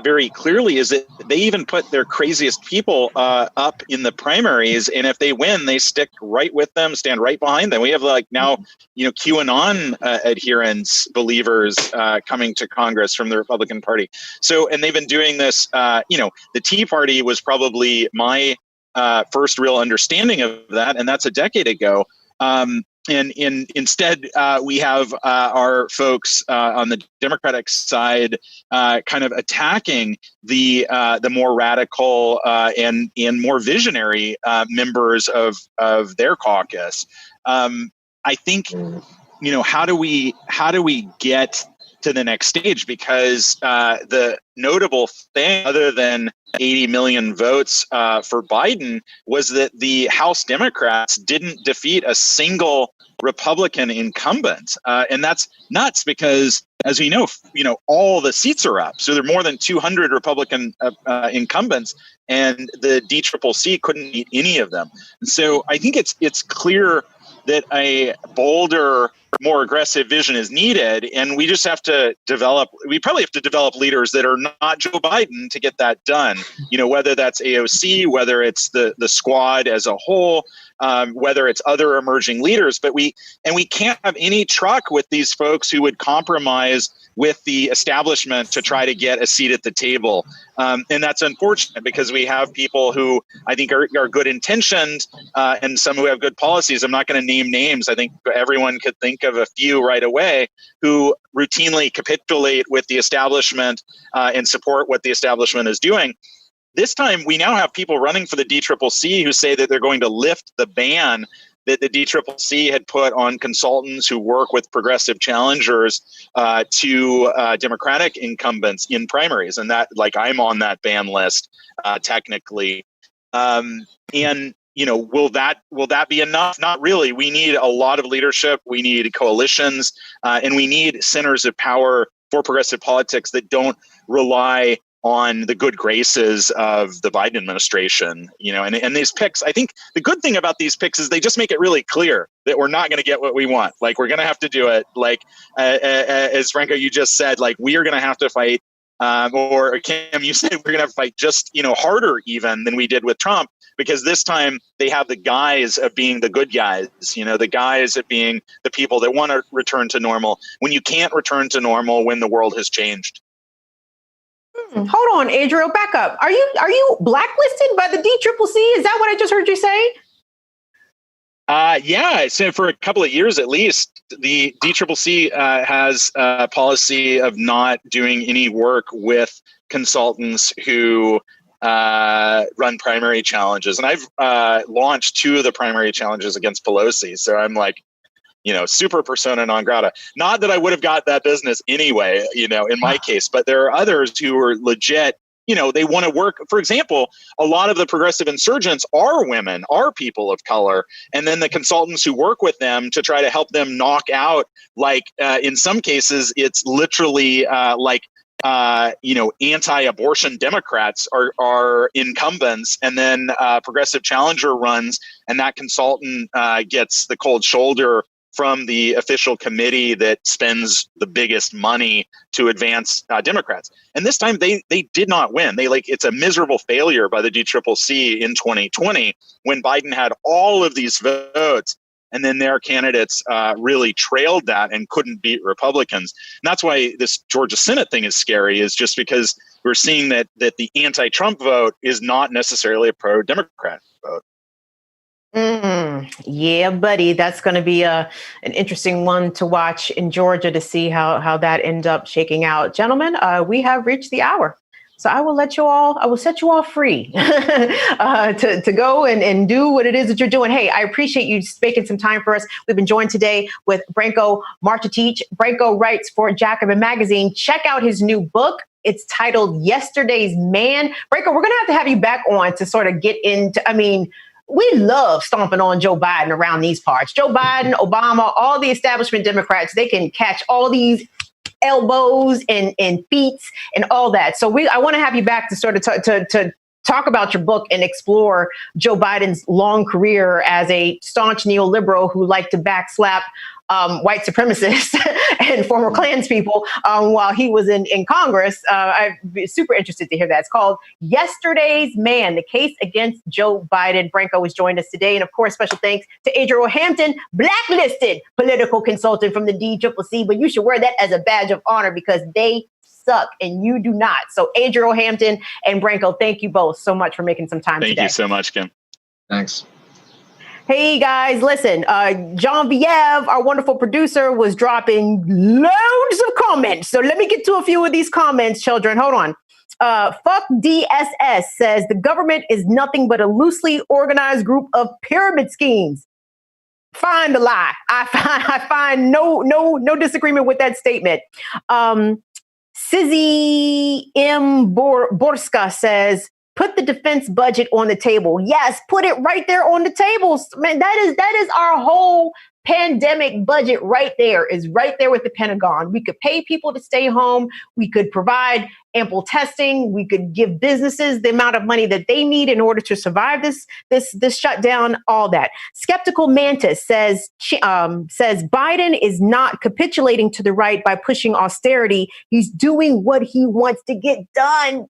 very clearly is that they even put their craziest people up in the primaries, and if they win, they stick right with them, stand right behind them. We have now, QAnon adherents, believers coming to Congress from the Republican Party. So, and they've been doing this. The Tea Party was probably my first real understanding of that, and that's a decade ago. And instead, we have our folks on the Democratic side kind of attacking the more radical and more visionary members of their caucus. I think, how do we get to the next stage? Because the notable thing, other than 80 million votes for Biden, was that the House Democrats didn't defeat a single Republican incumbent. And that's nuts because, as we know, all the seats are up. So there are more than 200 Republican incumbents, and the DCCC couldn't meet any of them. And so I think it's clear that a bolder, more aggressive vision is needed, and we just have to we probably have to develop leaders that are not Joe Biden to get that done. Whether that's AOC, whether it's the squad as a whole, whether it's other emerging leaders, but we can't have any truck with these folks who would compromise with the establishment to try to get a seat at the table. And that's unfortunate, because we have people who I think are good intentioned and some who have good policies. I'm not going to name names. I think everyone could think of a few right away who routinely capitulate with the establishment and support what the establishment is doing. This time, we now have people running for the DCCC who say that they're going to lift the ban that the DCCC had put on consultants who work with progressive challengers to Democratic incumbents in primaries. And that, I'm on that ban list technically. And will that be enough? Not really. We need a lot of leadership. We need coalitions, and we need centers of power for progressive politics that don't rely on the good graces of the Biden administration, and these picks. I think the good thing about these picks is they just make it really clear that we're not going to get what we want. We're going to have to do it. As Branko, you just said, we are going to have to fight, or Kim, you said we're going to have to fight just, harder even than we did with Trump, because this time they have the guise of being the good guys, the guise of being the people that want to return to normal when you can't return to normal when the world has changed. Hold on, Adriel, back up. Are you blacklisted by the DCCC? Is that what I just heard you say? Yeah. So for a couple of years, at least, the DCCC has a policy of not doing any work with consultants who run primary challenges. And I've launched 2 of the primary challenges against Pelosi. So I'm super persona non grata. Not that I would have got that business anyway, in my case, but there are others who are legit, they want to work. For example, a lot of the progressive insurgents are women, are people of color. And then the consultants who work with them to try to help them knock out, in some cases, it's literally anti-abortion Democrats are incumbents, and then progressive challenger runs, and that consultant gets the cold shoulder from the official committee that spends the biggest money to advance Democrats. And this time they did not win. It's a miserable failure by the DCCC in 2020 when Biden had all of these votes, and then their candidates really trailed that and couldn't beat Republicans. And that's why this Georgia Senate thing is scary, is just because we're seeing that the anti-Trump vote is not necessarily a pro-Democrat vote. Yeah, buddy, that's going to be an interesting one to watch in Georgia to see how that ends up shaking out. Gentlemen, we have reached the hour. So I will set you all free to go and do what it is that you're doing. Hey, I appreciate you making some time for us. We've been joined today with Branko Marcetic. Branko writes for Jacobin magazine. Check out his new book. It's titled Yesterday's Man. Branko, we're going to have you back on to sort of get into, we love stomping on Joe Biden around these parts. Joe Biden, Obama, all the establishment Democrats, they can catch all these elbows and feet and all that. So I want to have you back to sort of to talk about your book and explore Joe Biden's long career as a staunch neoliberal who liked to backslap white supremacists and former Klans people while he was in Congress. I'd be super interested to hear that. It's called Yesterday's Man, the case against Joe Biden. Branko has joined us today. And of course, special thanks to Adriel Hampton, blacklisted political consultant from the DCCC. But you should wear that as a badge of honor because they suck and you do not. So Adriel Hampton and Branko, thank you both so much for making some time today. Thank you so much, Kim. Thanks. Hey guys, listen, Jean-Viev, our wonderful producer, was dropping loads of comments. So let me get to a few of these comments, children. Hold on. Fuck DSS says the government is nothing but a loosely organized group of pyramid schemes. Find a lie. I find no disagreement with that statement. Sizzy M. Borska says, put the defense budget on the table. Yes, put it right there on the table. Man, that is our whole pandemic budget right there, is right there with the Pentagon. We could pay people to stay home. We could provide ample testing. We could give businesses the amount of money that they need in order to survive this shutdown, all that. Skeptical Mantis says Biden is not capitulating to the right by pushing austerity. He's doing what he wants to get done.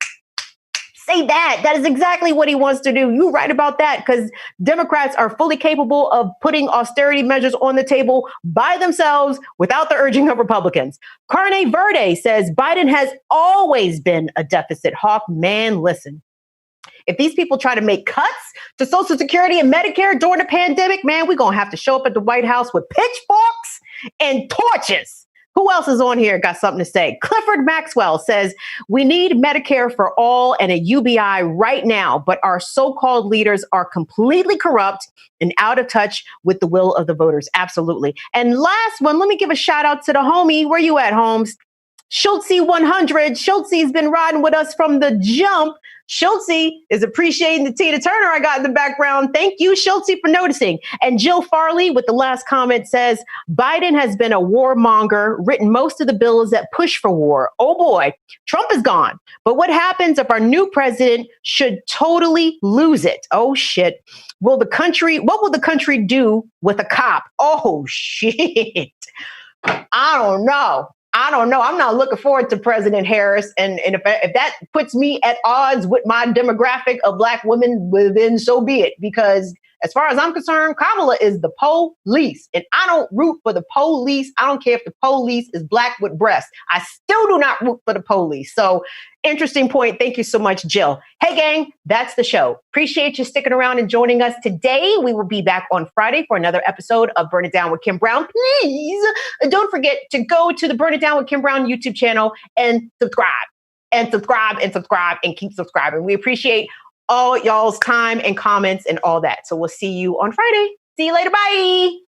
Say that. That is exactly what he wants to do. You're right about that, because Democrats are fully capable of putting austerity measures on the table by themselves without the urging of Republicans. Carne Verde says Biden has always been a deficit hawk. Man, listen. If these people try to make cuts to Social Security and Medicare during the pandemic, man, we're going to have to show up at the White House with pitchforks and torches. Who else is on here? Got something to say. Clifford Maxwell says, we need Medicare for all and a UBI right now, but our so-called leaders are completely corrupt and out of touch with the will of the voters. Absolutely. And last one, let me give a shout out to the homie. Where you at, Holmes? Schultze 100. Schultze has been riding with us from the jump. Schultze is appreciating the Tina Turner I got in the background. Thank you, Schultze, for noticing. And Jill Farley with the last comment says, Biden has been a warmonger, written most of the bills that push for war. Oh boy, Trump is gone. But what happens if our new president should totally lose it? Oh shit. What will the country do with a cop? Oh shit. I don't know. I'm not looking forward to President Harris. And if that puts me at odds with my demographic of Black women, well, then so be it. Because as far as I'm concerned, Kamala is the police. And I don't root for the police. I don't care if the police is Black with breasts. I still do not root for the police. So interesting point. Thank you so much, Jill. Hey, gang, that's the show. Appreciate you sticking around and joining us today. We will be back on Friday for another episode of Burn It Down with Kim Brown. Please don't forget to go to the Burn It Down with Kim Brown YouTube channel and subscribe and keep subscribing. We appreciate all y'all's time and comments and all that. So we'll see you on Friday. See you later. Bye.